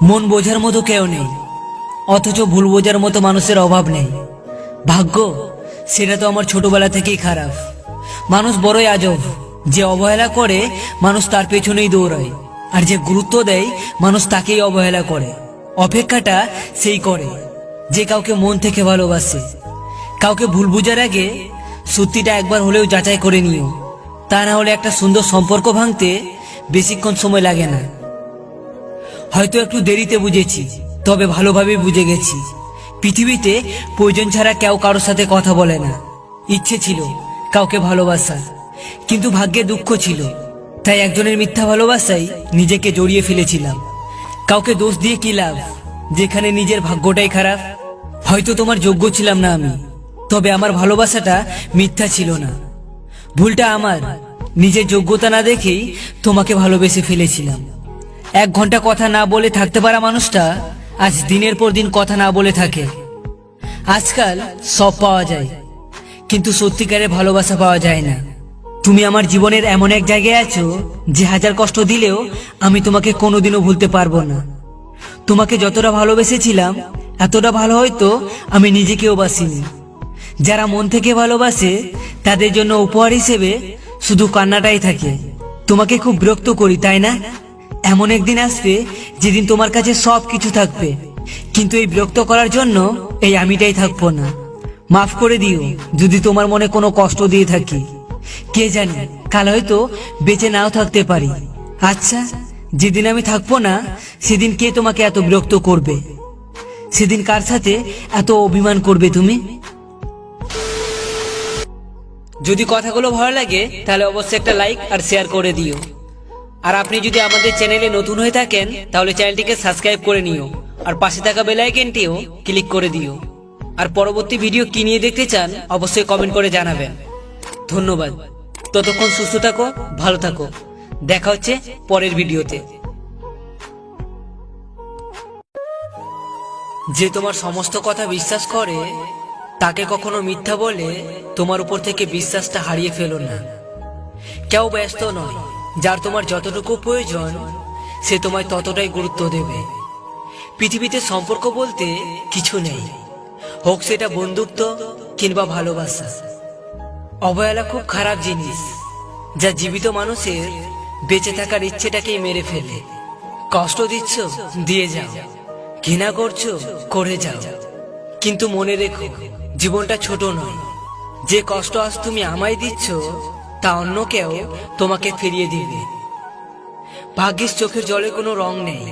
মন বোঝার মতো কেউ নেই, অথচ ভুল বোঝার মতো মানুষের অভাব নেই। ভাগ্য সেটা তো আমার ছোটবেলা থেকেই খারাপ। মানুষ বড়ই আজব, যে অবহেলা করে মানুষ তার পেছনেই দৌড়ায়, আর যে গুরুত্ব দেয় মানুষ তাকেই অবহেলা করে। অপেক্ষাটা সেই করে যে কাউকে মন থেকে ভালোবাসে। কাউকে ভুল বোঝার আগে সত্যিটা একবার হলেও যাচাই করে নিও, তা না হলে একটা সুন্দর সম্পর্ক ভাঙতে বেশিক্ষণ সময় লাগে না। হয়তো একটু দেরিতে বুঝেছি, তবে ভালোভাবে বুঝে গেছি। পৃথিবীতে প্রয়োজন ছাড়া কেউ কারোর সাথে কথা বলে না। ইচ্ছে ছিল কাউকে ভালোবাসার, কিন্তু ভাগ্যে দুঃখ ছিল, তাই একজনের মিথ্যা ভালোবাসায় নিজেকে জড়িয়ে ফেলেছিলাম। কাউকে দোষ দিয়ে কি লাভ, যেখানে নিজের ভাগ্যটাই খারাপ। হয়তো তোমার যোগ্য ছিলাম না আমি, তবে আমার ভালোবাসাটা মিথ্যা ছিল না। ভুলটা আমার, নিজের যোগ্যতা না দেখেই তোমাকে ভালোবেসে ফেলেছিলাম। 1 ঘন্টা কথা না বলে থাকতে পারা মানুষটা আজ দিনের পর দিন কথা না বলে থাকে। আজকাল সব পাওয়া যায়, কিন্তু সত্যিকারের ভালোবাসা পাওয়া যায় না। তুমি আমার জীবনের এমন এক জায়গায় আছো যে হাজার কষ্ট দিলেও আমি তোমাকে কোনোদিনও ভুলতে পারবো না। তোমাকে যতটা ভালোবেসেছিলাম এতটা ভালো হয়তো আমি নিজেকেও বাসিনি। যারা মন থেকে ভালোবাসে তাদের জন্য উপহার হিসেবে শুধু কান্নাটাই থাকে। তোমাকে খুব বিরক্ত করি, তাই না? এমন একদিন আসবে যেদিন তোমার কাছে সব কিছু থাকবে, কিন্তু এই বিরক্ত করার জন্য এই আমিটাই থাকবো না। মাফ করে দিও যদি তোমার মনে কোনো কষ্ট দিয়ে থাকি। কে জানে, কাল হয়তো বেঁচে নাও থাকতে পারি। আচ্ছা, যেদিন আমি থাকবো না সেদিন কে তোমাকে এত বিরক্ত করবে? সেদিন কার সাথে এত অভিমান করবে তুমি? যদি কথাগুলো ভালো লাগে তাহলে অবশ্যই একটা লাইক আর শেয়ার করে দিও। আর আপনি যদি আমাদের চ্যানেলে নতুন হয়ে থাকেন তাহলে চ্যানেলটিকে সাবস্ক্রাইব করে নিও, আর পাশে থাকা বেল আইকনটিও ক্লিক করে দিও। আর পরবর্তী ভিডিও কি নিয়ে দেখতে চান অবশ্যই কমেন্ট করে জানাবেন। ধন্যবাদ। ততক্ষণ সুস্থ থাকো, ভালো থাকো। দেখা হচ্ছে পরের ভিডিওতে। যে তোমার সমস্ত কথা বিশ্বাস করে তাকে কখনো মিথ্যা বলে তোমার উপর থেকে বিশ্বাসটা হারিয়ে ফেলো না। কেউ ব্যস্ত নয়, যার তোমার যতটুকু প্রয়োজন সে তোমায় ততটাই গুরুত্ব দেবে। পৃথিবীতে সম্পর্ক বলতে কিছু নেই, হোক সেটা বন্ধুত্ব কিংবা ভালোবাসা। অবহেলা খুব খারাপ জিনিস, যা জীবিত মানুষের বেঁচে থাকার ইচ্ছেটাকেই মেরে ফেলে। কষ্ট দিচ্ছ, দিয়ে যাও। ঘৃণা করছো, করে যাও। কিন্তু মনে রেখো, জীবনটা ছোট নয়। যে কষ্ট আজ তুমি আমায় দিচ্ছ তা অন্য কেউ তোমাকে ফিরিয়ে দিবে। ভাগ্যিস চোখের জলে কোনো রং নেই,